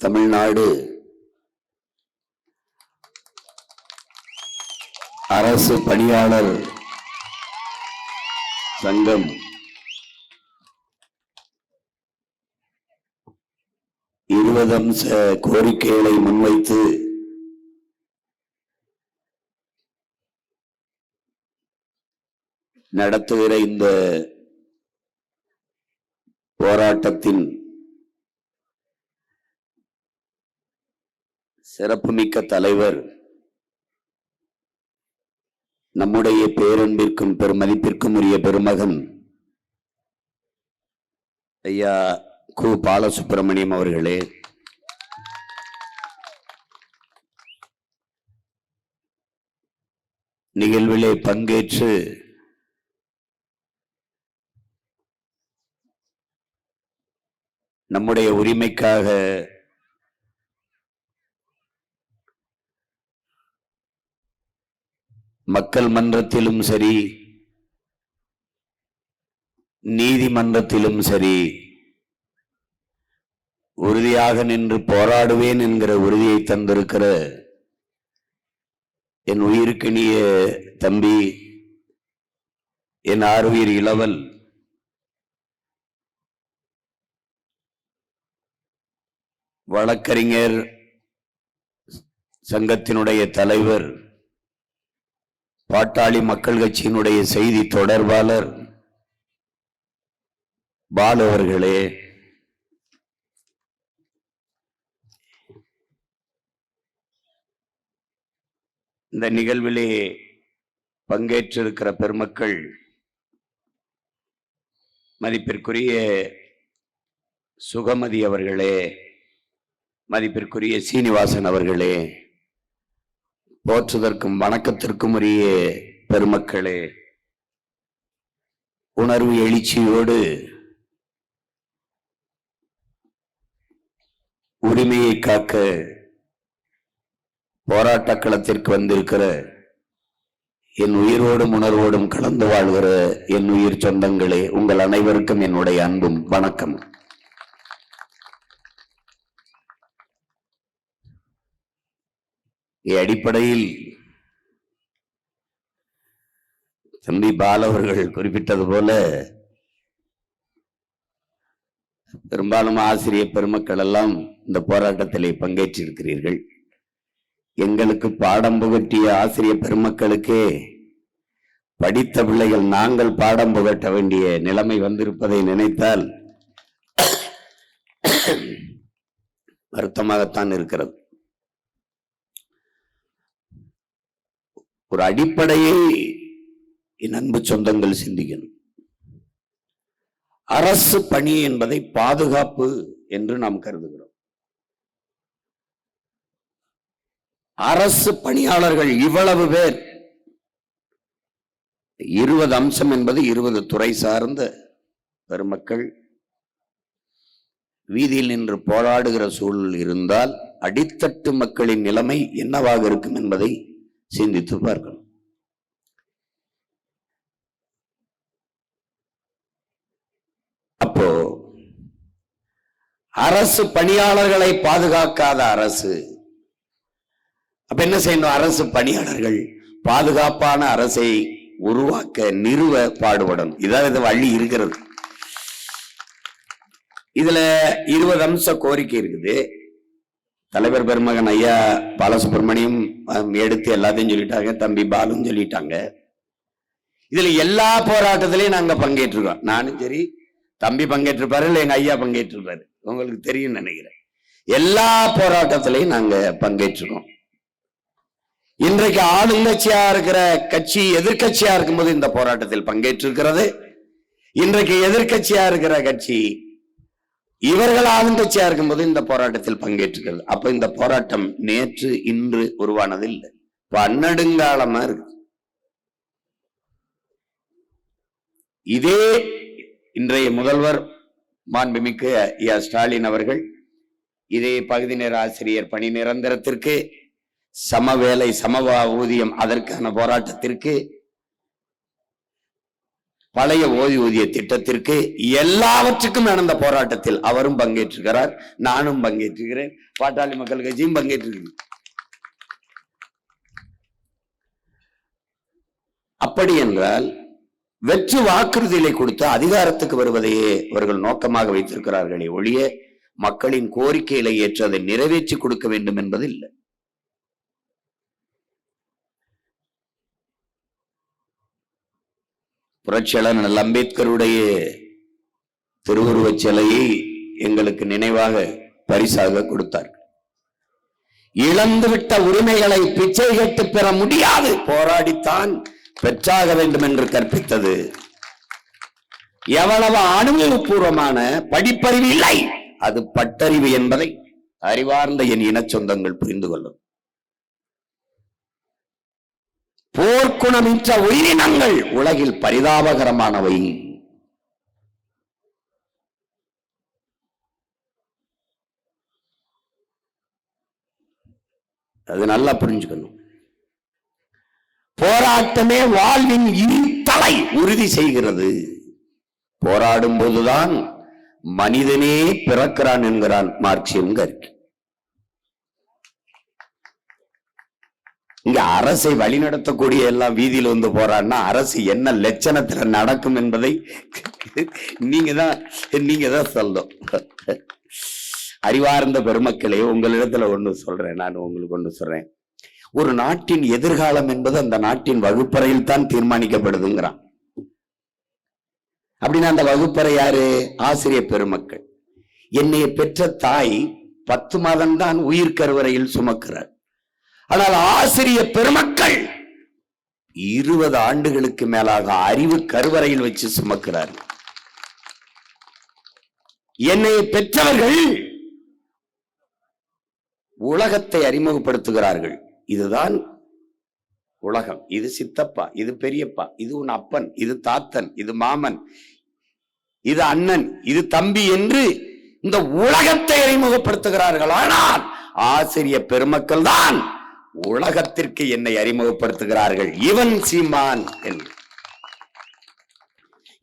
தமிழ்நாடு அரசு பணியாளர் சங்கம் இருபதம்ச கோரிக்கைகளை முன்வைத்து நடத்துகிற இந்த போராட்டத்தின் சிறப்புமிக்க தலைவர் நம்முடைய பேரன்பிற்கும் பெருமதிப்பிற்கும் உரிய பெருமகன் ஐயா கு பாலசுப்பிரமணியம் அவர்களே, நிகழ்விலே பங்கேற்று நம்முடைய உரிமைக்காக மக்கள் மன்றத்திலும் சரி நீதிமன்றத்திலும் சரி உறுதியாக நின்று போராடுவேன் என்கிற உறுதியை தந்திருக்கிற என் உயிருக்கினிய தம்பி, என் ஆருயிர் இளவல் வழக்கறிஞர் சங்கத்தினுடைய தலைவர், பாட்டாளி மக்கள் கட்சியினுடைய செய்தி தொடர்பாளர் பாலு அவர்களே, இந்த நிகழ்விலே பங்கேற்றிருக்கிற பெருமக்கள், மதிப்பிற்குரிய சுகமதி அவர்களே, மதிப்பிற்குரிய சீனிவாசன் அவர்களே, போற்றுதற்கும் வணக்கத்திற்கும் உரிய பெருமக்களே, உணர்வு எழுச்சியோடு உரிமையை காக்க போராட்ட களத்திற்கு வந்திருக்கிற என் உயிரோடும் உணர்வோடும் கலந்து வாழ்கிற என் உயிர் சொந்தங்களே, உங்கள் அனைவருக்கும் என்னுடைய அன்பும் வணக்கம். அடிப்படையில் தம்பி பால் அவர்கள் குறிப்பிட்டது போல பெரும்பாலும் ஆசிரியர் பெருமக்கள் எல்லாம் இந்த போராட்டத்திலே பங்கேற்றிருக்கிறீர்கள். எங்களுக்கு பாடம் புகட்டிய ஆசிரியர் பெருமக்களுக்கே படித்த பிள்ளைகள் நாங்கள் பாடம் புகட்ட வேண்டிய நிலைமை வந்திருப்பதை நினைத்தால் வருத்தமாகத்தான் இருக்கிறது. ஒரு அடிப்படையை என் அன்பு சொந்தங்கள் சிந்திக்கணும். அரசு பணி என்பதை பாதுகாப்பு என்று நாம் கருதுகிறோம். அரசு பணியாளர்கள் இவ்வளவு பேர், 20 அம்சம் என்பது 20 துறை சார்ந்த பெருமக்கள் வீதியில் நின்று போராடுகிற சூழல் இருந்தால் அடித்தட்டு மக்களின் நிலைமை என்னவாக இருக்கும் என்பதை சிந்தித்து பார்க்கணும். அப்போ அரசு பணியாளர்களை பாதுகாக்காத அரசு அப்ப என்ன செய்யணும்? அரசு பணியாளர்கள் பாதுகாப்பான அரசை உருவாக்க நிறுவ பாடுபடணும். இதான் இது வழி இருக்கிறது. இதுல 20 அம்ச கோரிக்கை இருக்குது. தலைவர் பெருமகன் ஐயா பாலசுப்பிரமணியம் எடுத்து எல்லாத்தையும் சொல்லிட்டாங்க, தம்பி பாலும் சொல்லிட்டாங்க. இதுல எல்லா போராட்டத்திலையும் நாங்க பங்கேற்றிருக்கோம். நானும் சரி, தம்பி பங்கேற்றிருப்பாரு, இல்ல எங்க ஐயா பங்கேற்றிருப்பாரு, உங்களுக்கு தெரியும் நினைக்கிறேன். எல்லா போராட்டத்திலையும் நாங்க பங்கேற்றிருக்கோம். இன்றைக்கு ஆளுங்கட்சியா இருக்கிற கட்சி எதிர்கட்சியா இருக்கும்போது இந்த போராட்டத்தில் பங்கேற்றிருக்கிறது. இன்றைக்கு எதிர்கட்சியா இருக்கிற கட்சி இவர்கள் ஆளுங்கட்சியா இருக்கும்போது இந்த போராட்டத்தில் பங்கேற்றுக்கிறது. அப்ப இந்த போராட்டம் நேற்று இன்று உருவானது இல்லை, பன்னெடுங்காலமா இருக்கு. இதே இன்றைய முதல்வர் மாண்புமிகு ஐயா ஸ்டாலின் அவர்கள் இதே பகுதி நேர ஆசிரியர் பணி நிரந்தரத்திற்கு, சம வேலை சம ஊதியம், அதற்கான போராட்டத்திற்கு பழைய ஓய்வூதிய திட்டத்திற்கு எல்லாவற்றுக்கும் நடந்த போராட்டத்தில் அவரும் பங்கேற்றிருக்கிறார், நானும் பங்கேற்றுகிறேன், பாட்டாளி மக்கள் கட்சியும் பங்கேற்றிருக்கிறது. அப்படி என்றால் வெற்று வாக்குறுதிகளை கொடுத்து அதிகாரத்துக்கு வருவதையே அவர்கள் நோக்கமாக வைத்திருக்கிறார்களே ஒழிய மக்களின் கோரிக்கைகளை ஏற்று அதை நிறைவேற்றி கொடுக்க வேண்டும் என்பது இல்லை. புரட்சியாளர் அம்பேத்கருடைய திருவுருவச் சிலையை எங்களுக்கு நினைவாக பரிசாக கொடுத்தார்கள். இழந்துவிட்ட உரிமைகளை பிச்சை கேட்டு பெற முடியாது, போராடித்தான் பெற்றாக வேண்டும் என்று கற்பித்தது. எவ்வளவு அனுபவபூர்வமான படிப்பறிவு இல்லை, அது பட்டறிவு என்பதை அறிவார்ந்த என் இன சொந்தங்கள் புரிந்து கொள்ளும். போர்க்குணமிற்ற உயிரினங்கள் உலகில் பரிதாபகரமானவை. அது நல்லா புரிஞ்சுக்கணும். போராட்டமே வாழ்வின் இருத்தலை உறுதி செய்கிறது. போராடும் போதுதான் மனிதனே பிறக்கிறான் என்கிறான் மார்க்சியம் கர்க்கி. இங்க அரசை வழிநடத்தக்கூடிய எல்லாம் வீதியில் வந்து போறான்னா அரசு என்ன லட்சணத்துல நடக்கும் என்பதை நீங்க தான் சொல்லணும். அறிவார்ந்த பெருமக்களே, உங்களிடத்துல ஒண்ணு சொல்றேன், நான் உங்களுக்கு ஒண்ணு சொல்றேன். ஒரு நாட்டின் எதிர்காலம் என்பது அந்த நாட்டின் வகுப்பறையில் தான் தீர்மானிக்கப்படுதுங்கிறான். அப்படின்னா அந்த வகுப்பறை யாரு? ஆசிரியர் பெருமக்கள். என்னைய பெற்ற தாய் 10 மாதம் தான் உயிர் கருவறையில் சுமக்கிறார். ஆனால் ஆசிரியர் பெருமக்கள் 20 ஆண்டுகளுக்கு மேலாக அறிவு கருவறையில் வச்சு சுமக்கிறார். என்னை பெற்றவர்கள் உலகத்தை அறிமுகப்படுத்துகிறார்கள். இதுதான் உலகம், இது சித்தப்பா, இது பெரியப்பா, இது உன் அப்பன், இது தாத்தன், இது மாமன், இது அண்ணன், இது தம்பி என்று இந்த உலகத்தை அறிமுகப்படுத்துகிறார்கள். ஆனால் ஆசிரியர் பெருமக்கள் தான் உலகத்திற்கு என்னை அறிமுகப்படுத்துகிறார்கள். இவன் சீமான் என்று,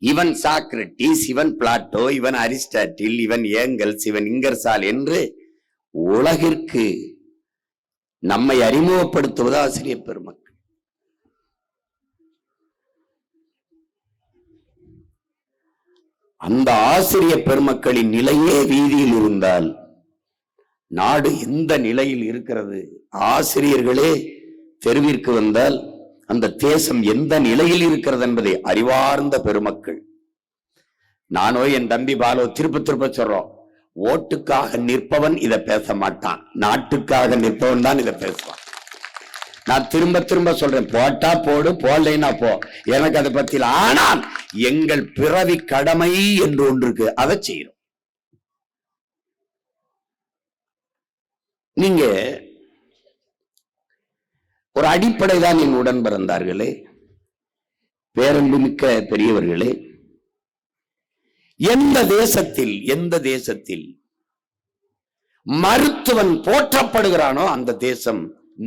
இவன் சாக்ரட்டிஸ், இவன் பிளாட்டோ, இவன் அரிஸ்டாட்டில், இவன் ஏங்கல்ஸ், இவன் இங்கர்சால் என்று உலகிற்கு நம்மை அறிமுகப்படுத்துவது ஆசிரியர் பெருமக்கள். அந்த ஆசிரியர் பெருமக்களின் நிலையே வீதியில் இருந்தால் நாடு எந்த நிலையில் இருக்கிறது? ஆசிரியர்களே தெருவிற்கு வந்தால் அந்த தேசம் எந்த நிலையில் இருக்கிறது என்பதை அறிவார்ந்த பெருமக்கள். நானோ என் தம்பி பாலோ திருப்ப சொல்றோம், ஓட்டுக்காக நிற்பவன் இதை பேச மாட்டான், நாட்டுக்காக நிற்பவன் தான் இதை பேசுவான். நான் திரும்ப சொல்றேன், போட்டா போடு, போடலைன்னா போ, எனக்கு அதை பத்தி. ஆனால் எங்கள் பிறவி கடமை என்று ஒன்று இருக்கு, அதை செய்யறோம். நீங்க ஒரு அடிப்படை தான் என் உடன் பிறந்தார்களே, பேரன்புமிக்க பெரியவர்களே. எந்த தேசத்தில் மருத்துவன் போற்றப்படுகிறானோ அந்த தேசம்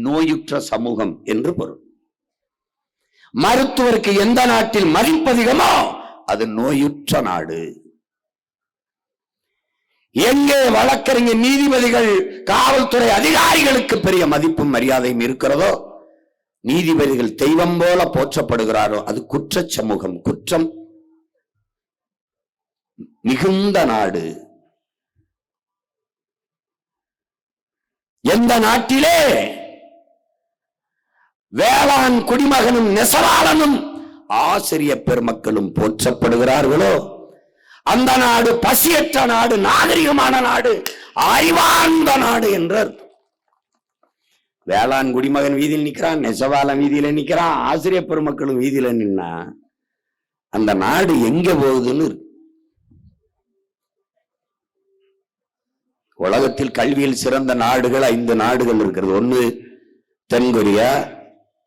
நோயுற்ற சமூகம் என்று பொருள். மருத்துவருக்கு எந்த நாட்டில் மதிப்பதிகமோ அது நோயுற்ற நாடு. எங்கே வழக்கறிஞர், நீதிபதிகள், காவல்துறை அதிகாரிகளுக்கு பெரிய மதிப்பும் மரியாதையும் இருக்கிறதோ, நீதிபதிகள் தெய்வம் போல போற்றப்படுகிறாரோ அது குற்ற சமூகம், குற்றம் மிகுந்த நாடு. எந்த நாட்டிலே வேளாண் குடிமகனும் நெசவாளனும் ஆசிரியர் பெருமக்களும் போற்றப்படுகிறார்களோ அந்த நாடு பசியற்ற நாடு, நாகரிகமான நாடு, அறிவார்ந்த நாடு என்றார். வேளாண் குடிமகன் வீதியில் நிற்கிறான், நெசவாளன் வீதியில நிற்கிறான், ஆசிரியர் பெருமக்களும் வீதியில நின்னா அந்த நாடு எங்க போகுதுன்னு இருக்கு. உலகத்தில் கல்வியில் சிறந்த நாடுகள் 5 நாடுகள் இருக்கிறது. ஒன்று தென்கொரியா,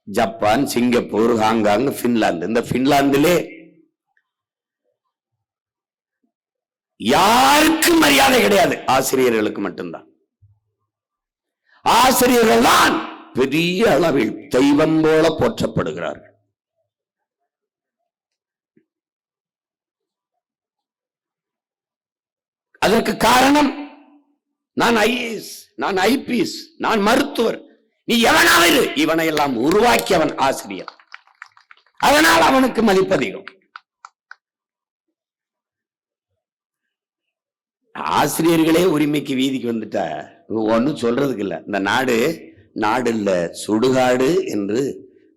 ஜப்பான், சிங்கப்பூர், ஹாங்காங், பின்லாந்து. இந்த பின்லாந்திலே யாருக்கும் மரியாதை கிடையாது, ஆசிரியர்களுக்கு மட்டும்தான். ஆசிரியர்கள் தான் பெரிய அளவில் தெய்வம் போல போற்றப்படுகிறார்கள். அதற்கு காரணம், நான் IAS, நான் IPS, நான் மருத்துவர். நீ எவனாவது இவனை எல்லாம் உருவாக்கியவன் ஆசிரியர். அதனால் அவனுக்கு மதிப்பதிகம். ஆசிரியர்களே உரிமைக்கு வீதிக்கு வந்துட்டா ஒன்னும் சொல்றதுக்கு இல்ல. இந்த நாடு நாடு இல்ல, சுடுகாடு என்று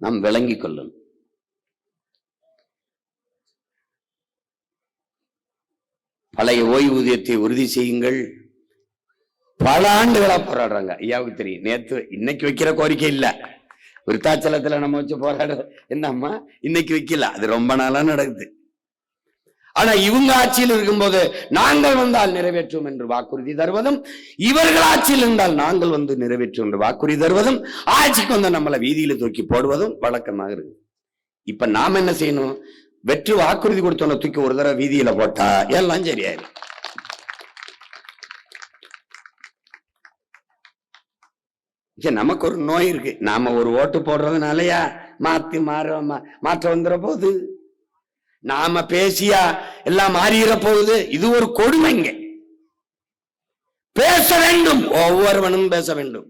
நாம் விளங்கிக் கொள்ளணும். பழைய ஓய்வூதியத்தை உறுதி செய்யுங்கள். பல ஆண்டுகளா போராடுறாங்க. ஐயாவுக்கு தெரியும். நேத்து இன்னைக்கு வைக்கிற கோரிக்கை இல்ல, விருத்தாச்சலத்துல நம்ம வச்சு போராட என்னம்மா இன்னைக்கு வைக்கல, அது ரொம்ப நாளா நடக்குது. ஆனா இவங்க ஆட்சியில் இருக்கும்போது நாங்கள் வந்தால் நிறைவேற்றும் என்று வாக்குறுதி தருவதும், இவர்கள் ஆட்சியில் இருந்தால் நாங்கள் வந்து நிறைவேற்றும் என்று வாக்குறுதி தருவதும், ஆட்சிக்கு வந்து நம்மளை வீதியில தூக்கி போடுவதும் வழக்கமாக இருக்கு. இப்ப நாம என்ன செய்யணும்? வெற்றி வாக்குறுதி கொடுத்தோன்னு தூக்கி ஒரு தடவை வீதியில போட்டா எல்லாம் சரியாயிரும். நமக்கு ஒரு நோய் இருக்கு. நாம ஒரு ஓட்டு போடுறதுனாலயா மாற்றம் வந்துட போகுது? நாம பேசியா எல்லாம் மாறிற போகுது? இது ஒரு கொடுமைங்க. பேச வேண்டும், ஒவ்வொருவனும் பேச வேண்டும்.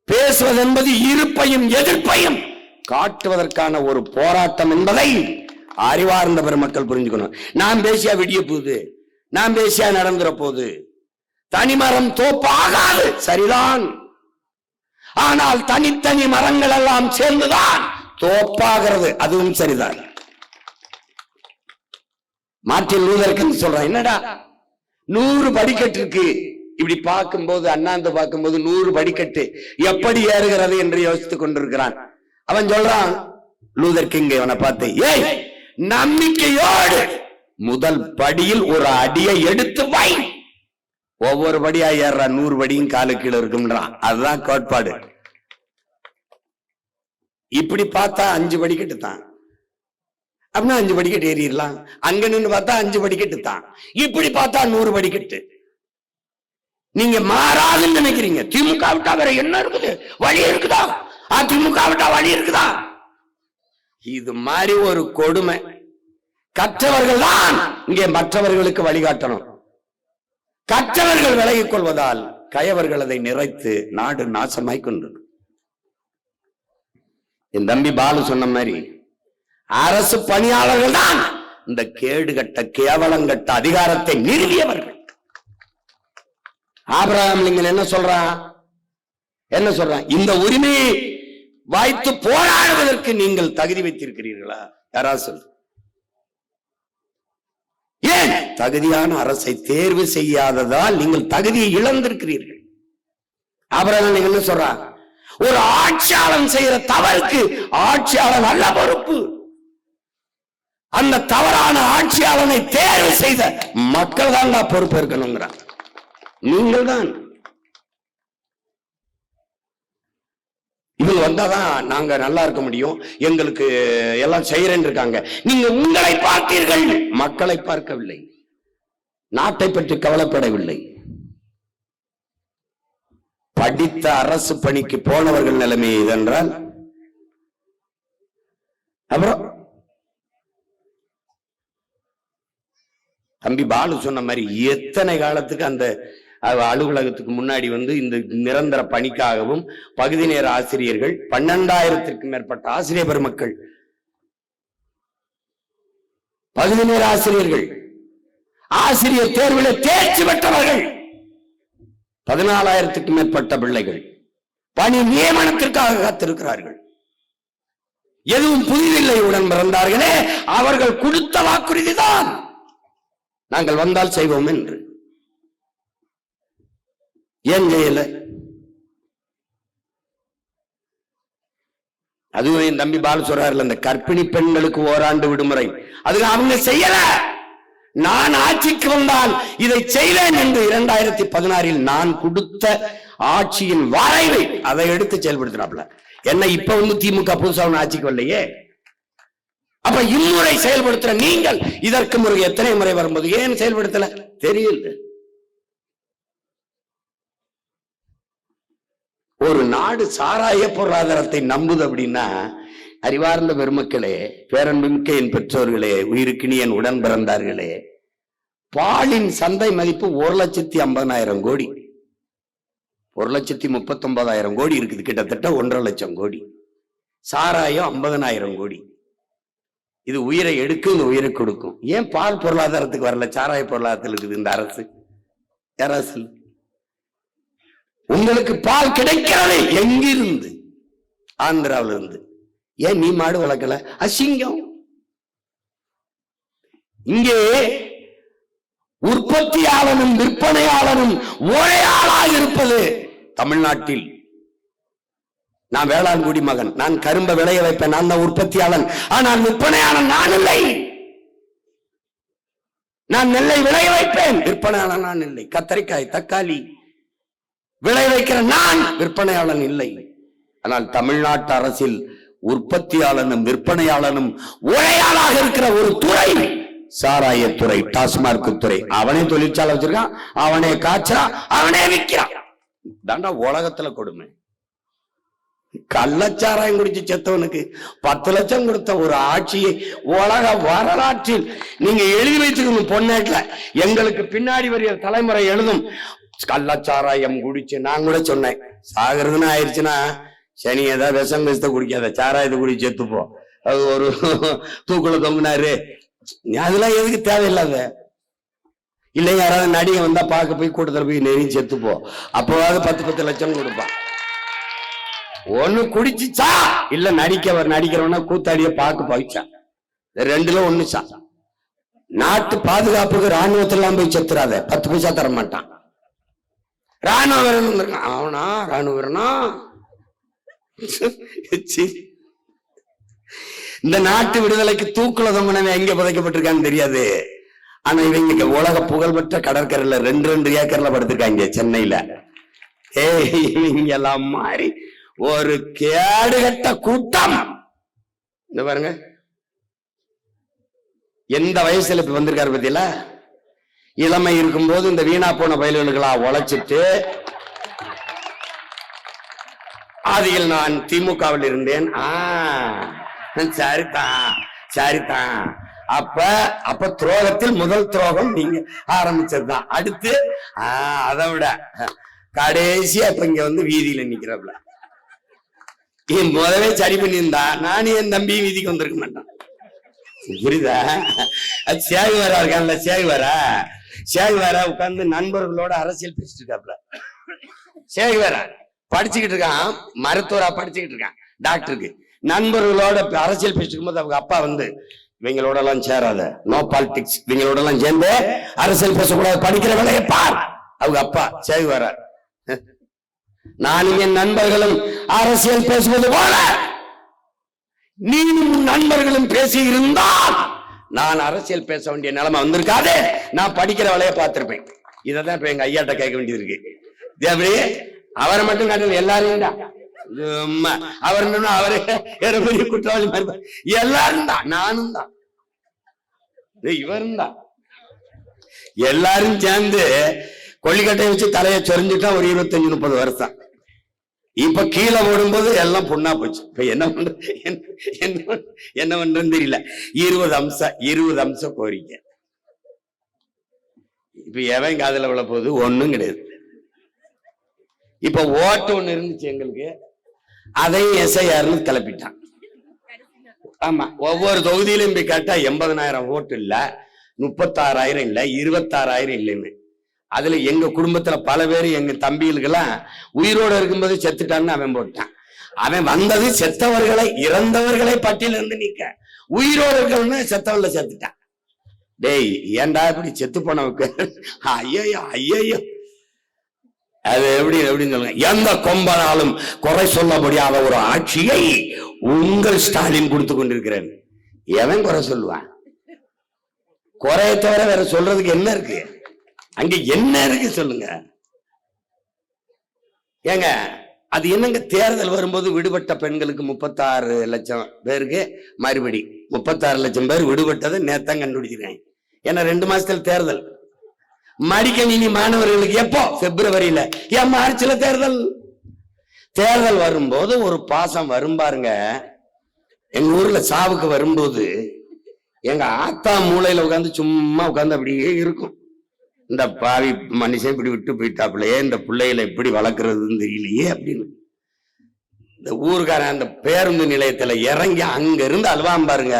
பேசுவது என்பது இருப்பையும் எதிர்ப்பையும் காட்டுவதற்கான ஒரு போராட்டம் என்பதை அறிவார்ந்த பெருமக்கள் புரிஞ்சுக்கணும். நாம் பேசியா விடிய போகுது, நாம் பேசியா நடந்துற போகுது. தனிமரம் தோப்பாகாது, சரிதான். ஆனால் தனித்தனி மரங்கள் எல்லாம் சேர்ந்துதான் தோப்பாகிறது, அதுவும் சரிதான். மார்ட்டின் லூதர் கிங் சொல்றான், என்னடா 100 படிக்கட்டு இருக்கு, இப்படி பார்க்கும்போது அண்ணாந்து பார்க்கும்போது 100 படிக்கட்டு எப்படி ஏறுகிறது என்று யோசித்துக் கொண்டிருக்கிறான். அவன் சொல்றான், லூதர் கிங் அவனை பார்த்து, ஏய் நம்பிக்கையோடு முதல் படியில் ஒரு அடியை எடுத்து வை. ஒவ்வொரு படியா ஏறான், 100 படியும் காலு கீழே இருக்கும்ன்றான். அதுதான் கோட்பாடு. இப்படி பார்த்தா 5 படிக்கட்டு தான், அப்படின்னா 5 படிக்கட்டு ஏறிடலாம். அங்க நின்று பார்த்தா 5 படிக்கட்டு தான், இப்படி பார்த்தா 100 படிக்கட்டு. நீங்க மாறாதுன்னு நினைக்கிறீங்க. திமுக விட்டா வேற என்ன இருக்குது? வழி இருக்குதா? அதிமுக விட்டா வழி இருக்குதா? இது மாதிரி ஒரு கொடுமை. கற்றவர்கள் தான் இங்கே மற்றவர்களுக்கு வழிகாட்டணும். கற்றவர்கள் விலகிக் கொள்வதால் கயவர்கள் அதை நிறைத்து நாடு நாசமாய் கொண்டு. என் தம்பி பாலு சொன்ன மாதிரி அரசு பணியாளர்கள் தான் இந்த கேடுகட்ட கேவலங்கட்ட அதிகாரத்தை நிறுவியவர்கள். ஆபிரகாம் லிங்கன் என்ன சொல்றான்? இந்த உரிமையை வாய்த்து போராடுவதற்கு நீங்கள் தகுதி வைத்திருக்கிறீர்களா? யாராவது சொல்லு. ஏன் தகுதியான அரசை தேர்வு செய்யாததால் நீங்கள் தகுதியை இழந்திருக்கிறீர்கள். ஆபிரகாம் என்ன சொல்றான்? ஒரு ஆட்சியாளன் செய்யற தவறுக்கு ஆட்சியாளன் அல்ல பொறுப்பு. அந்த தவறான ஆட்சியாளனை தேர்வு செய்த மக்கள் தான் பொறுப்பு இருக்கணுங்கிறான். நீங்கள் தான். இவங்க வந்தாதான் நாங்க நல்லா இருக்க முடியும், எங்களுக்கு எல்லாம் செய்யறேன்னு இருக்காங்க. நீங்க உங்களை பார்த்தீர்கள், மக்களை பார்க்கவில்லை, நாட்டை பற்றி கவலைப்படவில்லை. படித்த அரசு பணிக்கு போனவர்கள் நிலைமை இதென்றால் அப்புறம் தம்பி பாலு சொன்ன மாதிரி எத்தனை காலத்துக்கு அந்த அலுவலகத்துக்கு முன்னாடி வந்து இந்த நிரந்தர பணிக்காகவும் பகுதி நேர ஆசிரியர்கள் 12,000க்கும் மேற்பட்ட ஆசிரியர் பெருமக்கள், பகுதி நேர ஆசிரியர்கள், ஆசிரியர் தேர்வில் தேர்ச்சி பெற்றவர்கள் 14,000க்கும் மேற்பட்ட பிள்ளைகள் பணி நியமனத்திற்காக காத்திருக்கிறார்கள். எதுவும் புதிதில்லை, உடன் பிறந்தார்களே அவர்கள் கொடுத்த வாக்குறுதி தான் நாங்கள் வந்தால் செய்வோம் என்று. ஏன் செய்யல? அதுவும் என் தம்பி பாலு சொல்றாரு, அந்த கர்ப்பிணி பெண்களுக்கு ஓராண்டு விடுமுறை, அதுக்கு அவங்க செய்யல. நான் ஆட்சிக்கு வந்தால் இதை செய்வேன் என்று 2016 நான் கொடுத்த ஆட்சியின் வரைவை அதை எடுத்து செயல்படுத்தினாப்ல. என்ன இப்ப வந்து திமுக புதுசா ஆட்சிக்கு வரலையே. அப்ப இம்முறை செயல்படுத்துற நீங்கள் இதற்கு முறை எத்தனை முறை வரும்போது ஏன் செயல்படுத்தல தெரியல. ஒரு நாடு சாராய பொருளாதாரத்தை நம்புது அப்படின்னா, அறிவார்ந்த பெருமக்களே, பேரன்புமிக்க என் பெற்றோர்களே, உயிருக்கினி என் உடன் பிறந்தார்களே, பாலின் சந்தை மதிப்பு 1,50,000 கோடி, 1,39,000 கோடி இருக்குது, கிட்டத்தட்ட 1.5 லட்சம் கோடி. சாராயம் 50,000 கோடி. இது உயிரை எடுக்கும், இந்த உயிரை கொடுக்கும். ஏன் பால் பொருளாதாரத்துக்கு வரல, சாராய பொருளாதாரத்தில் இருக்குது இந்த அரசு? அரசு உங்களுக்கு பால் கிடைக்கிறது எங்கிருந்து? ஆந்திராவில இருந்து. ஏன் நீ மாடு வளர்க்கல? அசிங்கம். இங்கே உற்பத்தியாளனும் விற்பனையாளனும் ஒரே ஆளாக இருப்பது தமிழ்நாட்டில். நான் வேளாண்குடி மகன், நான் கரும்பை விளைய வைப்பேன், நான் தான் உற்பத்தியாளன். ஆனால் விற்பனையாளன் நான் இல்லை. நான் நெல்லை விளைய வைப்பேன், விற்பனையாளன் நான் இல்லை. கத்தரிக்காய் தக்காளி விளைய வைக்கிற நான், விற்பனையாளன் இல்லை. ஆனால் தமிழ்நாட்டு அரசில் உற்பத்தியாளனும் விற்பனையாளனும் ஒரே ஆளாக இருக்கிற ஒரு துறை சாராயத்துறை, டாஸ்மார்க் துறை. அவனே தொழிற்சாலை வச்சிருக்கான், அவனே காய்ச்சான், அவனே விற்கிறான். தாண்டா உலகத்துல கொடுமை. கள்ளச்சாராயம் குடிச்சு செத்தவனுக்கு 10 லட்சம் கொடுத்த ஒரு ஆட்சியை உலக வரலாற்றில் நீங்க எழுதி வைத்துக்கணும். பொன்னாட்டுல எங்களுக்கு பின்னாடி வரைய தலைமுறை எழுதும். கள்ளச்சாராயம் குடிச்சு நான் கூட சொன்னேன், சாகிறதுன்னு ஆயிடுச்சுன்னா சனி ஏதாவது விஷம் கஷ்ட குடிக்காத, சாராயத்தை குடி செத்துப்போ. அது ஒரு தூக்குல தொங்குனாரு, அதெல்லாம் எதுக்கு தேவையில்லாத. இல்லை யாராவது நடிகை வந்தா பார்க்க போய் கூட்டத்தில் போய் நெறி செத்துப்போ, அப்போவாது 10 லட்சம் கொடுப்பான். ஒண்ணு குடிச்சுச்சா இல்ல நடிக்கிறவனா கூத்தாடிய பார்க்க போயிச்சா, 2ல 1 சா. நாட்டு பாதுகாப்புக்கு ராணுவத்திலாம் போய் செத்துறாத, 10 பைசா தர மாட்டான். ராணுவ வீரன் வந்திருக்கான், அவனா ராணுவ வீரனா? இந்த நாட்டு விடுதலைக்கு தூக்குல தொங்கினவன் எங்க புதைக்கப்பட்டிருக்கான்னு தெரியாது. ஆனா இவங்க உலக புகழ்பெற்ற கடற்கரையில 2 ஏக்கர்ல படுத்திருக்காங்க சென்னையில. இவங்க எல்லாம் மாறி ஒரு கேடுகட்ட கூட்டம். இந்த பாருங்க, எந்த வயசுல இப்ப வந்திருக்காரு பத்தியில. இளமை இருக்கும் போது இந்த வீணா போன பயல்களுக்கா உழைச்சிட்டு, அதில் நான் திமுகவில் இருந்தேன். சரிதான். அப்ப துரோகத்தில் முதல் துரோகம் நீங்க ஆரம்பிச்சதுதான். அடுத்து அதை விட கடைசியா இப்ப இங்க வந்து வீதியில நிக்கிறப்பல முதவே சரி பண்ணியிருந்தா நானும் என் தம்பி வீதிக்கு வந்திருக்க மாட்டான். புரியுதா? சேகுவாரா இருக்கான்ல, சேகுவாரா உட்கார்ந்து நண்பர்களோட அரசியல் பேசிட்டு இருக்காப்ல. சேகுவாரா படிச்சுக்கிட்டு இருக்கான், மருத்துவரா படிச்சுக்கிட்டு இருக்கான், டாக்டருக்கு. நண்பர்களோட அரசியல் பேசிட்டு இருக்கும்போது அவங்க அப்பா வந்து, இவங்களோட எல்லாம் சேராத, நோ பாலிடிக்ஸ், இவங்களோட எல்லாம் சேர்ந்து அரசியல் பேசக்கூடாது, படிக்கிற வேலையை பார். அவங்க அப்பா சேகுவாரா. நானும் என் நண்பர்களும் அரசியல் பேசுவது போல நீயும் நண்பர்களும் பேசி இருந்தால் நான் அரசியல் பேச வேண்டிய நிலைமை வந்திருக்காது. நான் படிக்கிற வேலையை பார்த்திருப்பேன். இததான் இப்ப எங்க ஐயாட்ட கேட்க வேண்டியது இருக்கு. அவரை மட்டும் காட்டு, எல்லாரையும் தான். அவர் அவரு பெரிய குற்றவாளி மாதிரி எல்லாரும் தான், நானும் தான், இவரும் தான். எல்லாரும் சேர்ந்து கொல்லிக்கட்டையை வச்சு தலையை சொரிஞ்சுட்டா ஒரு 25-30 வருஷம். இப்ப கீழே ஓடும்போது எல்லாம் பொண்ணா போச்சு. இப்ப என்ன பண்றேன்னு தெரியல. 20 அம்சம் கோரிக்கை. இப்ப எவன் காதல விழ போகுது? ஒண்ணும் கிடையாது. இப்ப ஓட்டு ஒண்ணு இருந்துச்சு எங்களுக்கு, அதையும் எஸ்ஐஆர்னு கிளப்பிட்டான். ஆமா, ஒவ்வொரு தொகுதியிலும் போய் கேட்டா 80,000 ஓட்டு இல்ல, 36,000 இல்ல, 26,000 இல்லைன்னு. அதுல எங்க குடும்பத்துல பல பேர், எங்க தம்பிகளுக்கெல்லாம் உயிரோடு இருக்கும்போது செத்துட்டான்னு அவன் போட்டான். அவன் வந்தது செத்தவர்களை, இறந்தவர்களை பட்டியல இருந்து நீக்க, உயிரோடு இருக்கவன்னு செத்தவர்ல செத்துட்டான். டேய், ஏன்டா இப்படி செத்து போனவுக்கு? ஐயோ அது எப்படின்னு சொல்லுங்க. எந்த கொம்பனாலும் குறை சொல்ல முடியாத ஒரு ஆட்சியை உங்கள் ஸ்டாலின் கொடுத்து கொண்டிருக்கிறேன். எவன் குறை சொல்லுவான்? குறைய தவிர வேற சொல்றதுக்கு என்ன இருக்கு? அங்க என்ன இருக்கு சொல்லுங்க. ஏங்க, அது என்னங்க, தேர்தல் வரும்போது விடுபட்ட பெண்களுக்கு 36 லட்சம் பேருக்கு மறுபடி 36 லட்சம் பேர் விடுபட்டதை நேத்தான் கண்டுபிடிச்சிருக்காங்க. ஏன்னா 2 மாசத்துல தேர்தல். மடிக்கணினி மாணவர்களுக்கு எப்போ? பிப்ரவரியில. ஏன் மார்ச்ல தேர்தல் வரும்போது ஒரு பாசம் வரும் பாருங்க. எங்க ஊர்ல சாவுக்கு வரும்போது எங்க ஆத்தா மூளையில உட்காந்து சும்மா உட்காந்து அப்படியே இருக்கும். இந்த பாவி மனுஷன் இப்படி விட்டு போயிட்டாப்புலையே, இந்த பிள்ளைகளை எப்படி வளர்க்கறதுன்னு தெரியலையே அப்படின்னு இந்த ஊருக்காரன் அந்த பேருந்து நிலையத்துல இறங்கி அங்க இருந்து அல்வாம் பாருங்க.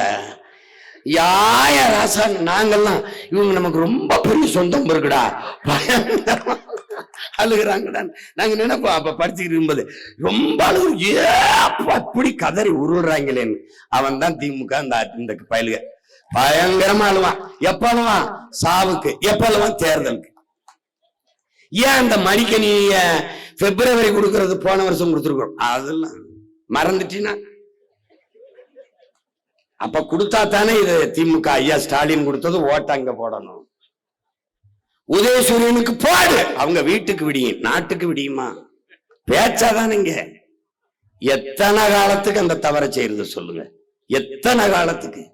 யாய ராசா, நாங்கெல்லாம் இவங்க நமக்கு ரொம்ப பெரிய சொந்தம் இருக்குடா, அழுகுறாங்கடா. நாங்க நினைப்போம் அப்ப படிச்சுக்கிட்டு இருக்கும்போது ரொம்ப அழுகு, அப்படி கதறி உருள்றாங்களேன்னு. அவன் தான் திமுக இந்த பயலுக பயங்கரமா அழுவான். எப்ப அழுவான்? சாவுக்கு. எப்ப அழுவான்? தேர்தலுக்கு. ஏன் அந்த மடிக்கணிய பிப்ரவரி கொடுக்கறது போன வருஷம் கொடுத்துருக்கோம், அதெல்லாம் மறந்துட்டீங்கன்னா அப்ப கொடுத்தா தானே இது திமுக. ஐயா ஸ்டாலின் கொடுத்தது ஓட்ட அங்க போடணும். உதயசூரியனுக்கு போடு, அவங்க வீட்டுக்கு விடியும், நாட்டுக்கு விடியுமா? பேச்சாதானுங்க. எத்தனை காலத்துக்கு அந்த தவறை செய்யறது சொல்லுங்க? எத்தனை காலத்துக்கு?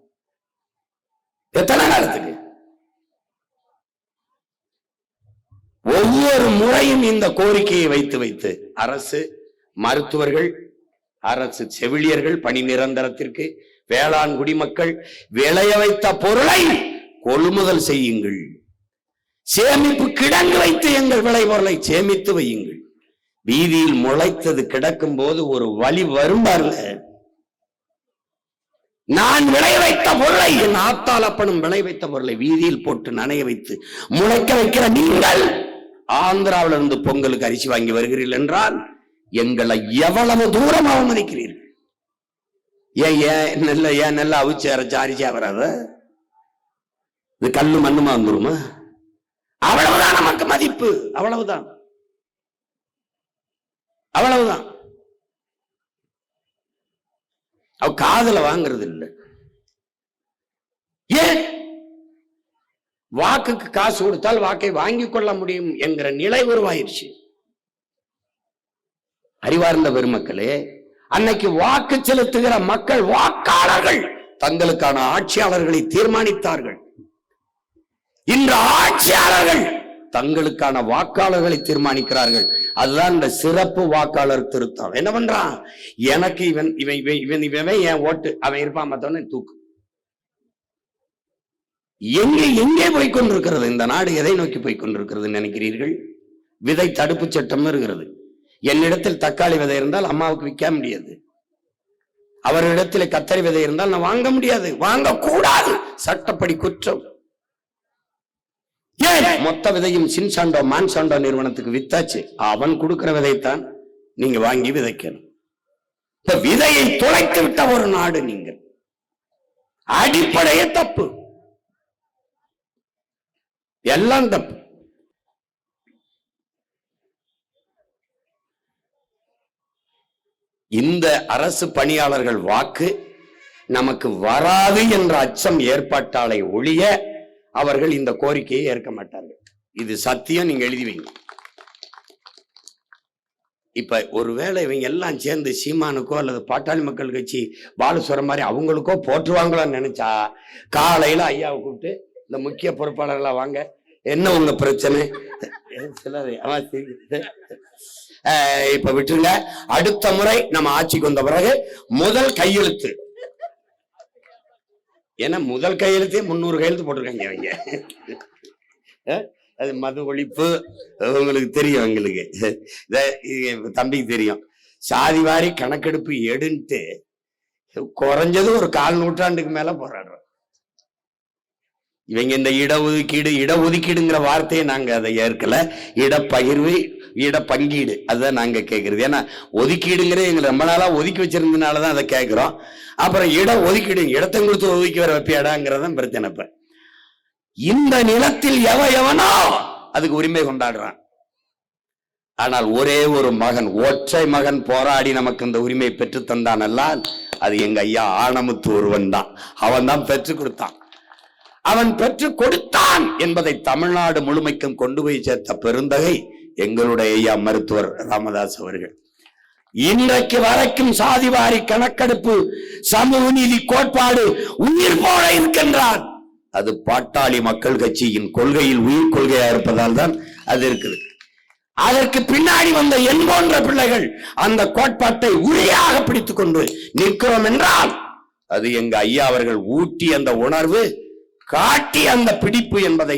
எத்தனை காலத்துக்கு? ஒவ்வொரு முறையும் இந்த கோரிக்கையை வைத்து வைத்து அரசு, மருத்துவர்கள், அரசு செவிலியர்கள் பணி நிரந்தரத்திற்கு, வேளாண் குடிமக்கள் விளைய வைத்த பொருளை கொள்முதல் செய்யுங்கள், சேமிப்பு கிடங்கு வைத்து எங்கள் விளைபொருளை சேமித்து வையுங்கள். வீதியில் முளைத்தது கிடக்கும் போது ஒரு வழி வரும் பாருங்க. நான் விளைய வைத்த பொருளை, என் ஆத்தால் அப்பனும் விளைய வைத்த பொருளை வீதியில் போட்டு நனைய வைத்து முளைக்க வைக்கிற நீங்கள் ஆந்திராவில இருந்து பொங்கலுக்கு அரிசி வாங்கி வருகிறீர்கள் என்றால் எங்களை எவ்வளவு தூரம் அவமதிக்கிறீர்கள். ஏன் நெல்ல அவிச்சு அரைச்சு அரிசியா வராத? இது கல்லு மண்ணுமா வந்துருமா? அவ்வளவுதான் நமக்கு மதிப்பு. அவ்வளவுதான், அவ்வளவுதான். அவ காதல வாங்கிறது இல்லை. ஏன்? வாக்குக்கு காசு கொடுத்தால் வாக்கை வாங்கிக் கொள்ள முடியும் என்கிற நிலை உருவாயிருச்சு. அறிவார்ந்த பெருமக்களே, அன்னைக்கு வாக்கு செலுத்துகிற மக்கள், வாக்காளர்கள் தங்களுக்கான ஆட்சியாளர்களை தீர்மானித்தார்கள். இன்று ஆட்சியாளர்கள் தங்களுக்கான வாக்காளர்களை தீர்மானிக்கிறார்கள். அதுதான் இந்த சிறப்பு வாக்காளர் திருத்தம். என்ன பண்றான்? எனக்கு இவன் இவன் இவன் இவன் என் ஓட்டு, அவன் இருப்பான், மத்தவன தூக்கு. எங்கே எங்கே போய்கொண்டிருக்கிறது இந்த நாடு? எதை நோக்கி போய்கொண்டிருக்கிறது நினைக்கிறீர்கள்? விதை தடுப்பு சட்டம் இருக்கிறது. என்னிடத்தில் தக்காளி விதை இருந்தால் அம்மாவுக்கு விற்க முடியாது. அவரிடத்தில் கத்தரி விதை இருந்தால் நான் வாங்க முடியாது, வாங்க கூடாது, சட்டப்படி குற்றம். மொத்த விதையும் சின்சாண்டோ மான்சாண்டோ நிறுவனத்துக்கு வித்தாச்சு. அவன் கொடுக்கிற விதைத்தான் நீங்க வாங்கி விதைக்கணும். இப்ப விதையை துளைத்து விட்ட ஒரு நாடு நீங்கள். அடிப்படையே தப்பு, எல்லாம் தப்பு. இந்த அரசு பணியாளர்கள் வாக்கு நமக்கு வராது என்ற அச்சம் ஏற்பட்டாலே ஒழிய அவர்கள் இந்த கோரிக்கையை ஏற்க மாட்டார்கள். இது சத்தியம், நீங்க எழுதி வைங்க. இப்ப ஒருவேளை இவங்க எல்லாம் சேர்ந்து சீமானுக்கோ அல்லது பாட்டாளி மக்கள் கட்சி பாலசுவரம் மாதிரி அவங்களுக்கோ போற்றுவாங்களான்னு நினைச்சா, காலையில ஐயாவை கூப்பிட்டு இந்த முக்கிய பொறுப்பாளர்களா வாங்க, என்ன உங்க பிரச்சனை, இப்ப விட்டுருங்க, அடுத்த முறை நம்ம ஆட்சிக்கு வந்த பிறகு முதல் கையெழுத்து, ஏன்னா முதல் கையெழுத்தே 300 கையெழுத்து போட்டிருக்காங்க அவங்க. அது மது ஒழிப்பு, உங்களுக்கு தெரியும், எங்களுக்கு தம்பிக்கு தெரியும். சாதி வாரி கணக்கெடுப்பு எடுன்ட்டு குறைஞ்சது ஒரு 4 நூற்றாண்டுக்கு மேல போராடுறோம். இவங்க இந்த இடஒதுக்கீடுங்கிற வார்த்தையை நாங்க அதை ஏற்கல. இடப்பகிர்வு, இடப்பங்கீடு, அதுதான் நாங்க கேட்கறது. ஏன்னா ஒதுக்கீடுங்கிறது எங்களை ரொம்ப நாளா ஒதுக்கி வச்சிருந்ததுனாலதான் அதை கேட்கிறோம். அப்புறம் ஒதுக்கீடு, இடத்தை கொடுத்து ஒதுக்கி வர வைப்பியாடாங்கிறதான் பிரச்சனை. இப்ப இந்த நிலத்தில் எவனோ அதுக்கு உரிமை கொண்டாடுறான். ஆனால் ஒரே ஒரு மகன், ஒற்றை மகன் போராடி நமக்கு இந்த உரிமை பெற்று தந்தான் அல்லால் அது எங்க ஐயா ஆனமுத்து ஒருவன் தான். அவன் தான் பெற்றுக் கொடுத்தான். அவன் பெற்றுக் கொடுத்தான் என்பதை தமிழ்நாடு முழுமைக்கும் கொண்டு போய் சேர்த்த பெருந்தகை எங்களுடைய ஐயா மருத்துவர் ராமதாஸ் அவர்கள். இன்றைக்கு வரைக்கும் சாதிவாரி கணக்கெடுப்பு, சமூக நீதி கோட்பாடு உயிர் போல இருக்கின்றான். அது பாட்டாளி மக்கள் கட்சியின் கொள்கையில் உயிர் கொள்கையா இருப்பதால் தான் அது இருக்குது. அதற்கு பின்னாடி வந்த என் போன்ற பிள்ளைகள் அந்த கோட்பாட்டை உறுதியாக பிடித்துக் கொண்டு நிற்கிறோம் என்றால் அது எங்க ஐயா அவர்கள் ஊட்டி அந்த உணர்வு, காட்டி அந்த பிடிப்பு என்பதை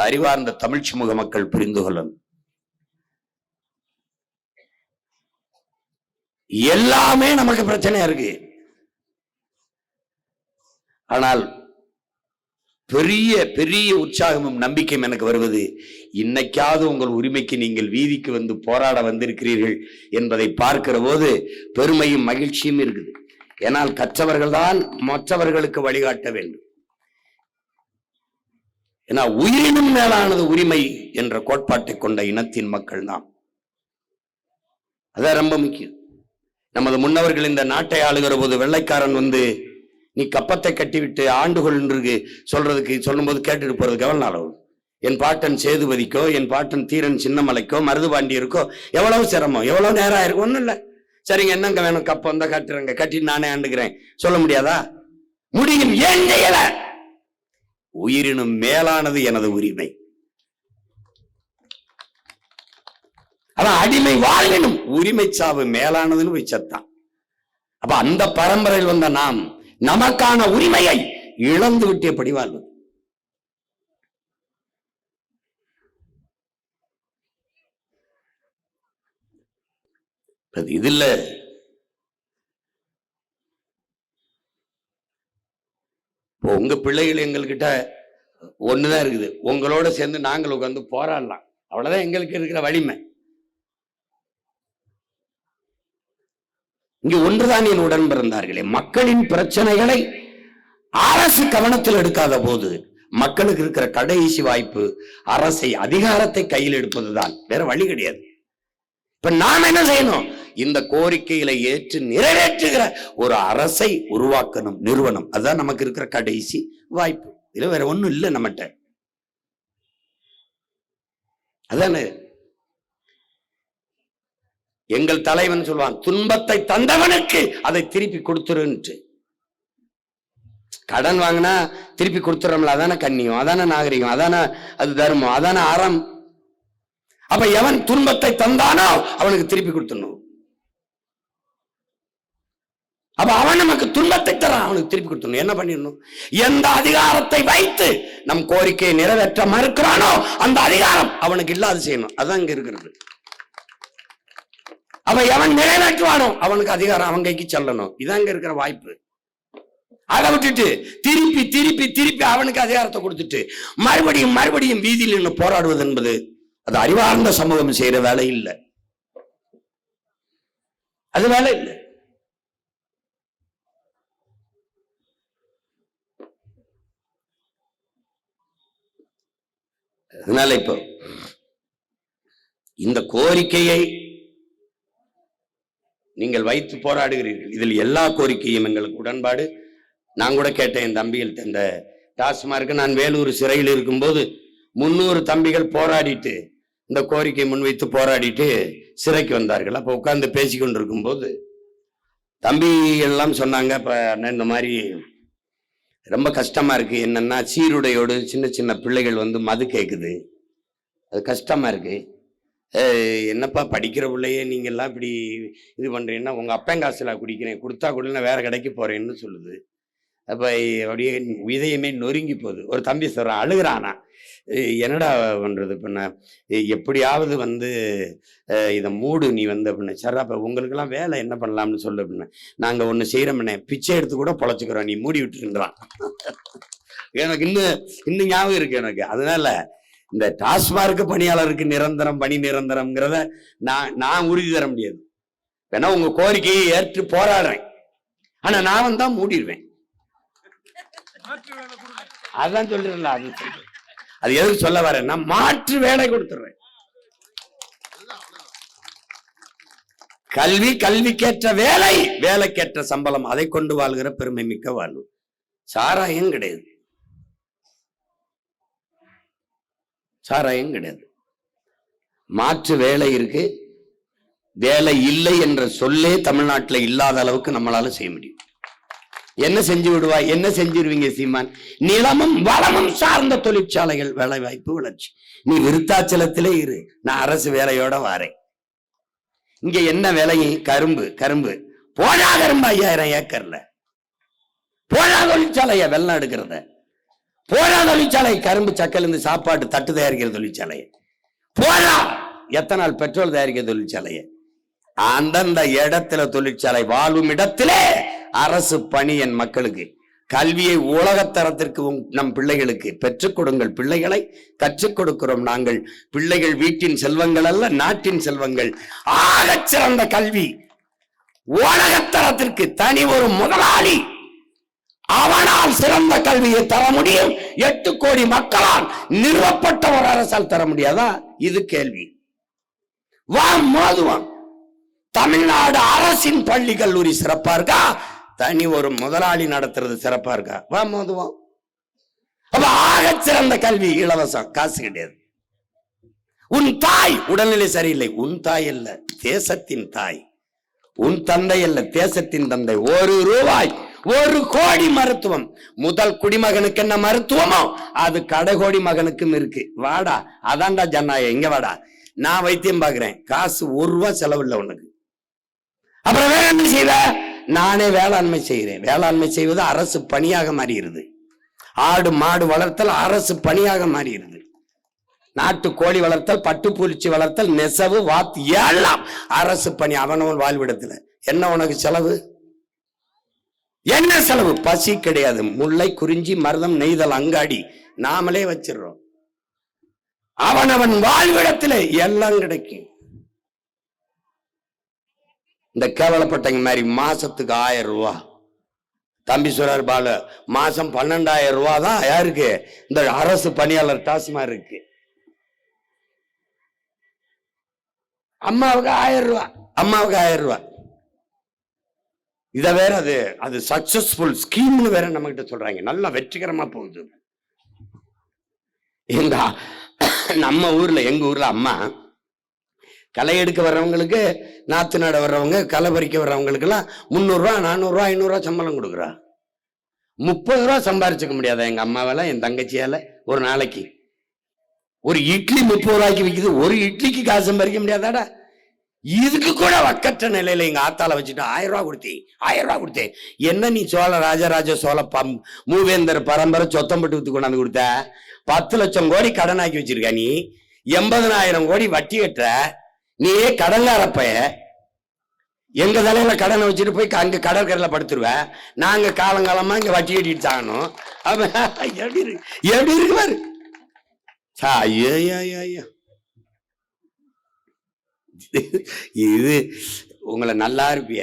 அறிவார்ந்த தமிழ் சமூக மக்கள் புரிந்து கொள்ளணும். எல்லாமே நமக்கு பிரச்சனையா இருக்கு. ஆனால் பெரிய பெரிய உற்சாகமும் நம்பிக்கையும் எனக்கு வருவது, இன்னைக்காவது உங்கள் உரிமைக்கு நீங்கள் வீதிக்கு வந்து போராட வந்திருக்கிறீர்கள் என்பதை பார்க்கிற போது பெருமையும் மகிழ்ச்சியும் இருக்குது. ஏனால் கற்றவர்கள் தான் மற்றவர்களுக்கு வழிகாட்ட வேண்டும். ஏன்னா உயிரினும் மேலானது உரிமை என்ற கோட்பாட்டை கொண்ட இனத்தின் மக்கள் நாம். அதான் ரொம்ப முக்கியம். நமது முன்னவர்கள் இந்த நாட்டை ஆளுகிற போது வெள்ளைக்காரன் வந்து நீ கப்பத்தை கட்டிவிட்டு ஆண்டுகொள் சொல்றதுக்கு சொல்லும்போது கேட்டுட்டு போறதுக்கு எவ்வளவு நாள் ஆகும்? என் பாட்டன் சேதுபதிக்கோ என் பாட்டன் தீரன் சின்னமலைக்கோ மருதுபாண்டியருக்கோ எவ்வளவு சிரமம், எவ்வளவு நேரம் ஆயிருக்கும். ஒண்ணும் இல்ல, சரிங்க என்னங்க வேணும், கப்பம் தான் கட்டுறேங்க, கட்டி நானே ஆண்டுகிறேன் சொல்ல முடியாதா? முடியும். ஏன் செய்யல? உயிரினும் மேலானது எனது உரிமை. அதான் அடிமை வாழ்வினும் உரிமை சாவு மேலானதுன்னு வச்சத்தான். அப்ப அந்த பரம்பரையில் வந்த நாம் நமக்கான உரிமையை இழந்து விட்டு எப்படி வாழ்வது? இது இல்ல. இப்போ உங்க பிள்ளைகள் எங்கள்கிட்ட ஒண்ணுதான் இருக்குது, உங்களோட சேர்ந்து நாங்கள் உட்கார்ந்து போராடலாம், அவ்வளவுதான் எங்களுக்கு இருக்கிற வலிமை. இங்கு ஒன்றுதான் என் உடன் பிறந்தார்களே, மக்களின் பிரச்சனைகளை அரசு கவனத்தில் எடுக்காத போது மக்களுக்கு இருக்கிற கடைசி வாய்ப்பு அரசை, அதிகாரத்தை கையில் எடுப்பதுதான், வேற வழி கிடையாது. இப்ப நாம் என்ன செய்யணும்? இந்த கோரிக்கைகளை ஏற்று நிறைவேற்றுகிற ஒரு அரசை உருவாக்கணும், நிறுவனம். அதுதான் நமக்கு இருக்கிற கடைசி வாய்ப்பு. இதுல வேற ஒண்ணும் இல்லை நம்மகிட்ட. அதானே எங்கள் தலைவன் சொல்வான், துன்பத்தை தந்தவனுக்கு அதை திருப்பி கொடுத்துருன்ட்டு. கடன் வாங்கினா திருப்பி கொடுத்துறோம்ல, அதான கண்ணியம், அதான நாகரிகம், அதான அது தர்மம், அதான அறம். அப்ப எவன் துன்பத்தை தந்தானோ அவனுக்கு திருப்பி கொடுத்துடணும். அப்ப அவன் நமக்கு துன்பத்தை தரான், அவனுக்கு திருப்பி கொடுத்துடணும். என்ன பண்ணிடணும்? எந்த அதிகாரத்தை வைத்து நம் கோரிக்கையை நிறைவேற்ற மறுக்கிறானோ அந்த அதிகாரம் அவனுக்கு இல்லாது செய்யணும். அதான் இங்க இருக்கிறது. அவன் எவன் நிறைவேற்றுவானோ அவனுக்கு அதிகாரம் அவன் கைக்கு செல்லணும். இதாங்க இருக்கிற வாய்ப்பு. அதை விட்டுட்டு திருப்பி திருப்பி திருப்பி அவனுக்கு அதிகாரத்தை கொடுத்துட்டு மறுபடியும் மறுபடியும் வீதியில் நின்று போராடுவது என்பது அது அறிவார்ந்த சமூகம் செய்யற வேலை இல்லை. அது வேலை இல்லை. அதனால இப்போ இந்த கோரிக்கையை நீங்கள் வைத்து போராடுகிறீர்கள். இதில் எல்லா கோரிக்கையும் எங்களுக்கு உடன்பாடு. நான் கூட கேட்டேன் என் தம்பிகள், இந்த டாஸ்மார்க்கு நான் வேலூர் சிறையில் இருக்கும்போது 300 தம்பிகள் போராடிட்டு இந்த கோரிக்கை முன்வைத்து போராடிட்டு சிறைக்கு வந்தார்கள். அப்போ உட்கார்ந்து பேசி கொண்டிருக்கும் போது தம்பி எல்லாம் சொன்னாங்க, இப்ப இந்த மாதிரி ரொம்ப கஷ்டமா இருக்கு. என்னன்னா சீருடையோடு சின்ன சின்ன பிள்ளைகள் வந்து மது கேட்குது, அது கஷ்டமா இருக்கு. என்னப்பா படிக்கிற பிள்ளையே நீங்க எல்லாம் இப்படி இது பண்றீங்கன்னா, உங்க அப்பன் காசுல குடிக்கிறேன், கொடுத்தா கூட வேற கடைக்கு போறேன்னு சொல்லுது. அப்ப அப்படியே இதயமே நொறுங்கி போகுது. ஒரு தம்பி சொல்றான், அழுகிறானா, என்னடா பண்றது அப்படின்னா, எப்படியாவது வந்து இதை மூடு நீ வந்து அப்படின்னா. சரி அப்ப உங்களுக்கெல்லாம் வேலை என்ன பண்ணலாம்னு சொல்லு அப்படின்னா, நாங்க ஒண்ணு செய்யறோம்னே, பிச்சை எடுத்து கூட பொழைச்சுக்கிறோம், நீ மூடி விட்டுருன்றான். எனக்கு இன்னும் ஞாபகம் இருக்கு எனக்கு. அதனால இந்த டாஸ்மார்க் பணியாளருக்கு நிரந்தரம் பணி நிரந்தரம்ங்கிறத நான் உறுதி தர முடியாது. வேணா உங்க கோரிக்கையை ஏற்று போராடுறேன், ஆனா நான் தான் மூடிடுவேன். அதான் சொல்றேன்ல, அது எதுக்கு சொல்ல வரேன், நான் மாற்று வேலை கொடுத்துறேன். கல்வி, கல்விக்கேற்ற வேலை, வேலைக்கேற்ற சம்பளம், அதை கொண்டு வாழ்கிற பெருமை மிக்க வாழ்வு. சாராயம் கிடையாது, சாராயம் கிடையாது. மாற்று வேலை இருக்கு. வேலை இல்லை என்ற சொல்லே தமிழ்நாட்டில் இல்லாத அளவுக்கு நம்மளால செய்ய முடியும். என்ன செஞ்சு விடுவாய்? என்ன செஞ்சிருவீங்க சீமான்? நிலமும் வளமும் சார்ந்த தொழிற்சாலைகள், வேலை வாய்ப்பு, வளர்ச்சி. நீ விருத்தாச்சலத்திலே இரு, நான் அரசு வேலையோட வாரேன். இங்க என்ன வேலையும் கரும்பு, கரும்பு போனா கரும்பு 5000 ஏக்கர்ல போனா தொழிற்சாலையா வெள்ளம் எடுக்கிறத போரா தொழிற்சாலை, கரும்பு சக்கல் இருந்து சாப்பாடு தட்டு தயாரிக்கிற தொழிற்சாலையை போரா. எத்தனை நாள் பெட்ரோல் தயாரிக்கிற தொழிற்சாலையை அந்தந்த இடத்துல தொழிற்சாலை, வாழும் இடத்திலே அரசு பணி. என் மக்களுக்கு கல்வியை உலகத்தரத்திற்கு நம் பிள்ளைகளுக்கு பெற்றுக் கொடுங்கள். பிள்ளைகளை கற்றுக் கொடுக்கிறோம் நாங்கள். பிள்ளைகள் வீட்டின் செல்வங்கள் அல்ல, நாட்டின் செல்வங்கள். ஆகச் சிறந்த கல்வி உலகத்தரத்திற்கு தனி ஒரு முதலாளி அவனால் சிறந்த கல்வியை தர முடியும். 8 கோடி மக்களால் நிறுவப்பட்ட ஒரு அரசால் தர முடியாதா? இது கேள்வி. வா மோதுவான். தமிழ்நாடு அரசின் பள்ளி கல்லூரி சிறப்பா இருக்கா, தனி ஒரு முதலாளி நடத்துறது சிறப்பா இருக்கா? வா மோதுவான். அப்ப ஆகச் சிறந்த கல்வி இலவசம், காசு கிடையாது. உன் தாய் உடல்நிலை சரியில்லை, உன் தாய் அல்ல தேசத்தின் தாய், உன் தந்தை அல்ல தேசத்தின் தந்தை. 1 ரூபாய் 1 கோடி மருத்துவம். முதல் குடிமகனுக்கு என்ன மருத்துவமோ அது கடைகோடி மகனுக்கும் இருக்கு. வாடா, அதான்டா ஜன்னாய, இங்க வாடா, நான் வைத்தியம் பாக்குறேன். காசு 1 ரூபாய் செலவு இல்லை உனக்கு. அப்புறம் வேளாண்மை செய்வ, நானே வேளாண்மை செய்கிறேன். வேளாண்மை செய்வது அரசு பணியாக மாறிடுது. ஆடு மாடு வளர்த்தல் அரசு பணியாக மாறிடுது. நாட்டு கோழி வளர்த்தல், பட்டுப்பூச்சி வளர்த்தல், நெசவு, வாத்து எல்லாம் அரசு பணி. அவனவன் வாழ்விடத்துல என்ன உனக்கு செலவு? என்ன செலவு? பசி கிடையாது. முல்லை, குறிஞ்சி, மருதம், நெய்தல், அங்காடி நாமளே வச்சிடறோம். அவனவன் வாழ்விடத்துல எல்லாம் கிடைக்கும். இந்த கேவலப்பட்டங்க மாதிரி மாசத்துக்கு 1000 ரூபாய். தம்பி சொல்றாரு பால, மாசம் 12,000 ரூபாய் தான் யாருக்கு? இந்த அரசு பணியாளர் டாஸ்மாக் இருக்கு. அம்மாவுக்கு 1000 ரூபாய், அம்மாவுக்கு 1000 ரூபாய். இத வேற அது சக்சஸ்ஃபுல் ஸ்கீம்னு வேற நம்ம கிட்ட சொல்றாங்க. நல்லா வெற்றிகரமா போகுது. நம்ம ஊர்ல, எங்க ஊர்ல அம்மா களை எடுக்க வர்றவங்களுக்கு, நாத்து நட வர்றவங்க, களை பறிக்க வர்றவங்களுக்கு எல்லாம் 300 ரூபா 400 ரூபா 500 ரூபா சம்பளம் கொடுக்குறா. 30 ரூபா சம்பாரிச்சுக்க முடியாதா எங்க அம்மாவால, என் தங்கச்சியால? ஒரு நாளைக்கு ஒரு இட்லி 30 ரூபாய்க்கு விற்குது. ஒரு இட்லிக்கு காசு சம்பாதிக்க முடியாதாடா? இதுக்கு கூட வக்கற்ற நிலையில எங்க ஆத்தால வச்சுட்டு 1000 ரூபாய் கொடுத்தேன், 1000 ரூபாய் கொடுத்தேன். என்ன நீ சோழ ராஜராஜ சோழ மூவேந்தர் பரம்பரை சொத்தம்பட்டு வித்து கொண்டாந்து கொடுத்த? 10 லட்சம் கோடி கடன் ஆக்கி வச்சிருக்க நீ. 80,000 கோடி வட்டி கட்டுற நீயே கடங்காரப்பைய. எங்க தலையில கடனை வச்சுட்டு போய் அங்க கடற்கரையில படுத்துருவ. நாங்க காலங்காலமா இங்க வட்டி கட்டிட்டு சாகணும். எப்படி இருக்கு பாரு. இது உங்களை நல்லா இருப்பிய.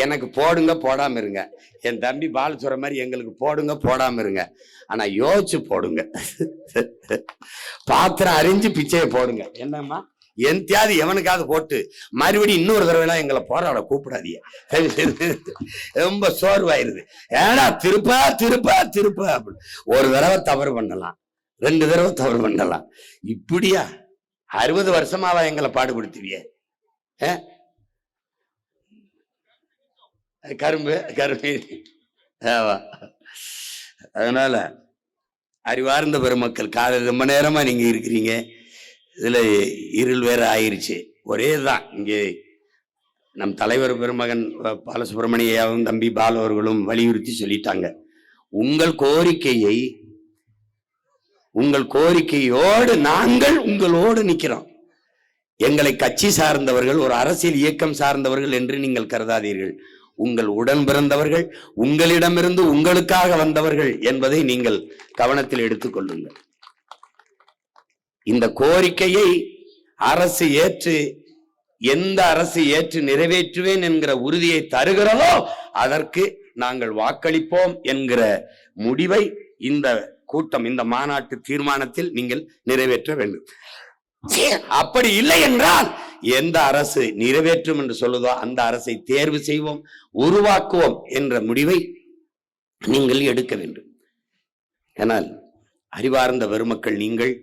எனக்கு போடுங்க, போடாம இருங்க. என் தம்பி பால் சொல்ற மாதிரி எங்களுக்கு போடுங்க, போடாம இருங்க. ஆனா யோசிச்சு போடுங்க. பாத்திரம் அறிஞ்சு பிச்சையை போடுங்க. என்னம்மா எந்தியாவது எவனுக்காவது போட்டு மறுபடியும் இன்னொரு தடவை எல்லாம் எங்களை போராட கூப்பிடாதீங்க. ரொம்ப சோர்வாயிருது. ஏன்னா திருப்பா திருப்பா திருப்பா அப்படி. ஒரு தடவை தவறு பண்ணலாம், 2 தடவை தவறு பண்ணலாம். இப்படியா 60 வருஷமாவா எங்களை பாடுபடுத்துவிய? கரும்பு கரும்பு. அதனால அறிவார்ந்த பெருமக்கள், காலையில் ரொம்ப நேரமா நீங்க இருக்கிறீங்க. இதுல இருள் வேற ஆயிருச்சு. ஒரே தான் இங்கே நம் தலைவர் பெருமகன் பாலசுப்ரமணியாவும் தம்பி பால் அவர்களும் வலியுறுத்தி சொல்லிட்டாங்க. உங்கள் கோரிக்கையோடு நாங்கள் உங்களோடு நிற்கிறோம். எங்களை கட்சி சார்ந்தவர்கள், ஒரு அரசியல் இயக்கம் சார்ந்தவர்கள் என்று நீங்கள் கருதாதீர்கள். உங்கள் உடன் பிறந்தவர்கள், உங்களிடமிருந்து உங்களுக்காக வந்தவர்கள் என்பதை நீங்கள் கவனத்தில் எடுத்துக் கொள்ளுங்கள். இந்த கோரிக்கையை அரசு ஏற்று, எந்த அரசு ஏற்று நிறைவேற்றுவேன் என்கிற உறுதியை தருகிறதோ அதற்கு நாங்கள் வாக்களிப்போம் என்கிற முடிவை இந்த கூட்டம், இந்த மாநாட்டு தீர்மானத்தில் நீங்கள் நிறைவேற்ற வேண்டும். அப்படி இல்லை என்றால் எந்த அரசு நிறைவேற்றும் என்று சொல்லுதோ அந்த அரசை தேர்வு செய்வோம், உருவாக்குவோம் என்ற முடிவை நீங்கள் எடுக்க வேண்டும். ஆனால் அறிவார்ந்த பெருமக்கள், நீங்கள்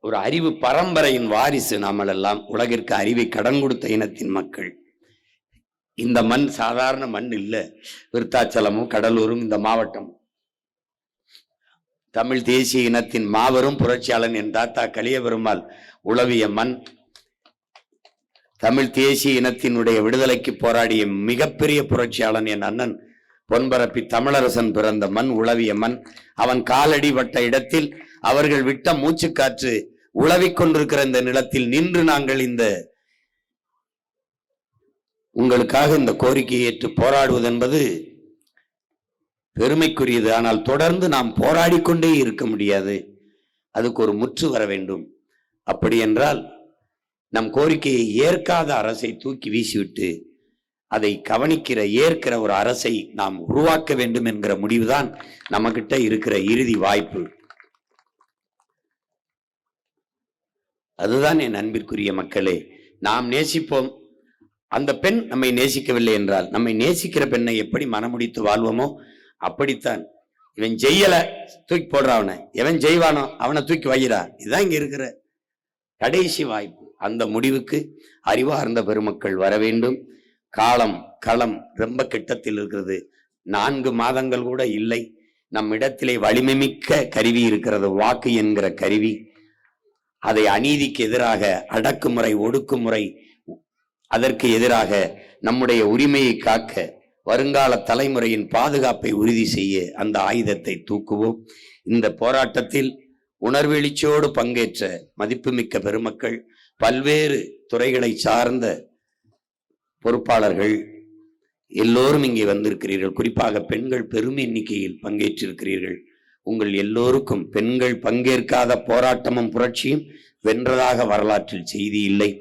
ஒரு அறிவு பரம்பரையின் வாரிசு. நாமெல்லாம் உலகிற்கு அறிவை கடன் கொடுத்த இனத்தின் மக்கள். இந்த மண் சாதாரண மண் இல்ல. விருத்தாச்சலமும் கடலூரும் இந்த மாவட்டம் தமிழ் தேசிய இனத்தின் மாபெரும் புரட்சியாளன் என் தாத்தா கலியபெருமாள் உளவிய மண். தமிழ் தேசிய இனத்தினுடைய விடுதலைக்கு போராடிய மிகப்பெரிய புரட்சியாளன் என் அண்ணன் பொன்பரப்பி தமிழரசன் பிறந்த மண், உளவிய மண். அவன் காலடி பட்ட இடத்தில் அவர்கள் விட்ட மூச்சுக்காற்று உழவிக் கொண்டிருக்கிற இந்த நிலத்தில் நின்று நாங்கள் இந்த உங்களுக்காக இந்த கோரிக்கையை ஏற்று போராடுவது என்பது பெருமைக்குரியது. ஆனால் தொடர்ந்து நாம் போராடிக்கொண்டே இருக்க முடியாது. அதுக்கு ஒரு முற்று வர வேண்டும். அப்படி என்றால் நம் கோரிக்கையை ஏற்காத அரசை தூக்கி வீசிவிட்டு அதை கவனிக்கிற, ஏற்கிற ஒரு அரசை நாம் உருவாக்க வேண்டும் என்கிற முடிவுதான் நம்மகிட்ட இருக்கிற இறுதி வாய்ப்பு. அதுதான் என் அன்பிற்குரிய மக்களே. நாம் நேசிப்போம். அந்த பெண் நம்மை நேசிக்கவில்லை என்றால் நம்மை நேசிக்கிற பெண்ணை எப்படி மனமுடித்து வாழ்வோமோ அப்படித்தான். இவன் ஜெயல தூக்கி போடுறான், அவனை எவன் ஜெய்வானோ அவனை தூக்கி வைகிறா. இதுதான் இங்க இருக்கிற கடைசி வாய்ப்பு. அந்த முடிவுக்கு அறிவார்ந்த பெருமக்கள் வர வேண்டும். காலம் களம் ரொம்ப கிட்டத்தில் இருக்கிறது. 4 மாதங்கள் கூட இல்லை. நம் இடத்திலே வலிமை மிக்க கருவி இருக்கிறது, வாக்கு என்கிற கருவி. அதை அநீதிக்கு எதிராக, அடக்குமுறை ஒடுக்குமுறை அதற்கு எதிராக நம்முடைய உரிமையை காக்க, வருங்கால தலைமுறையின் பாதுகாப்பை உறுதி செய்ய அந்த ஆயுதத்தை தூக்குவோம். இந்த போராட்டத்தில் உணர்வெழுச்சியோடு பங்கேற்ற மதிப்புமிக்க பெருமக்கள், பல்வேறு துறைகளை சார்ந்த பொறுப்பாளர்கள் எல்லோரும் இங்கே வந்திருக்கிறீர்கள். குறிப்பாக பெண்கள் பெரும் எண்ணிக்கையில் பங்கேற்றிருக்கிறீர்கள். உங்கள் எல்லோருக்கும் பெண்கள் பங்கேற்காத போராட்டமும் புரட்சியும் வென்றதாக வரலாற்றில் செய்தி இல்லை.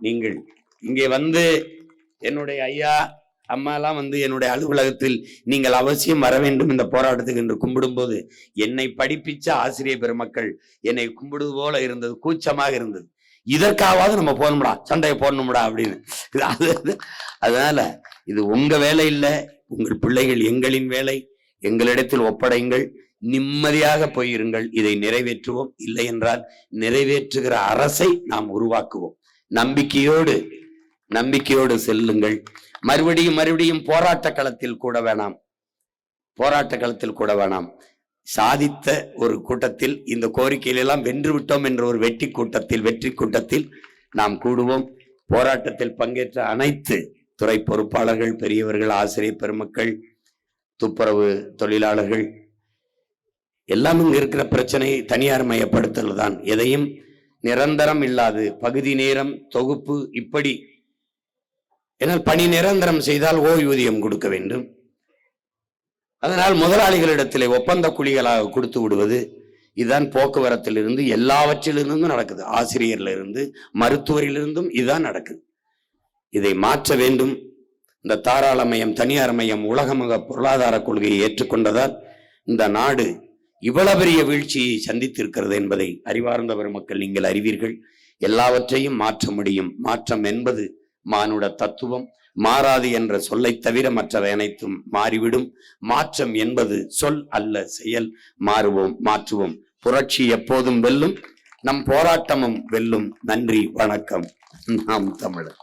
நீங்கள் இங்கே வந்து என்னுடைய ஐயா அம்மா எல்லாம் வந்து என்னுடைய அலுவலகத்தில் நீங்கள் அவசியம் வர வேண்டும் இந்த போராட்டத்துக்கு என்று கும்பிடும் போது என்னை படிப்பிச்ச ஆசிரியர் பெருமக்கள் என்னை கும்பிடுவது போல இருந்தது, கூச்சமாக இருந்தது. இதற்காவது நம்ம போகணும்டா, சண்டையை போடணும்டா அப்படின்னு. அதனால இது உங்க வேலை இல்லை, உங்கள் பிள்ளைகள் எங்களின் வேலை. எங்களிடத்தில் ஒப்படைங்கள், நிம்மதியாக போயிருங்கள். இதை நிறைவேற்றுவோம். இல்லை என்றால் நிறைவேற்றுகிற அரசை நாம் உருவாக்குவோம். நம்பிக்கையோடு செல்லுங்கள். மறுபடியும் போராட்ட களத்தில் கூட வேணாம். சாதித்த ஒரு கூட்டத்தில், இந்த கோரிக்கையிலெல்லாம் வென்று விட்டோம் என்ற ஒரு வெற்றி கூட்டத்தில் நாம் கூடுவோம். போராட்டத்தில் பங்கேற்ற அனைத்து துறை பொறுப்பாளர்கள், பெரியவர்கள், ஆசிரியர் பெருமக்கள், துப்புரவு தொழிலாளர்கள் எல்லாம் இங்க இருக்கிற பிரச்சனை தனியார் மயப்படுத்தல் தான். எதையும் நிரந்தரம் இல்லாது பகுதி நேரம் தொகுப்பு இப்படி. ஏனால் பணி நிரந்தரம் செய்தால் ஓய்வூதியம் கொடுக்க வேண்டும். அதனால் முதலாளிகளிடத்திலே ஒப்பந்த கூலிகளாக கொடுத்து விடுவது. இதுதான் போக்குவரத்திலிருந்து எல்லாவற்றிலிருந்தும் நடக்குது. ஆசிரியர்ல இருந்து மருத்துவரிலிருந்தும் இதுதான் நடக்குது. இதை மாற்ற வேண்டும். இந்த தாராளமயம், தனியார் மயம், உலகமக பொருளாதார கொள்கையை ஏற்றுக்கொண்டதால் இந்த நாடு இவ்வளவு பெரிய வீழ்ச்சியை சந்தித்திருக்கிறது என்பதை அறிவார்ந்த பெருமக்கள் நீங்கள் அறிவீர்கள். எல்லாவற்றையும் மாற்ற முடியும். மாற்றம் என்பது மானுட தத்துவம். மாறாது என்ற சொல்லை தவிர மற்றவை அனைத்தும் மாறிவிடும். மாற்றம் என்பது சொல் அல்ல, செயல். மாறுவோம், மாற்றுவோம். புரட்சி எப்போதும் வெல்லும். நம் போராட்டமும் வெல்லும். நன்றி, வணக்கம். நாம் தமிழர்.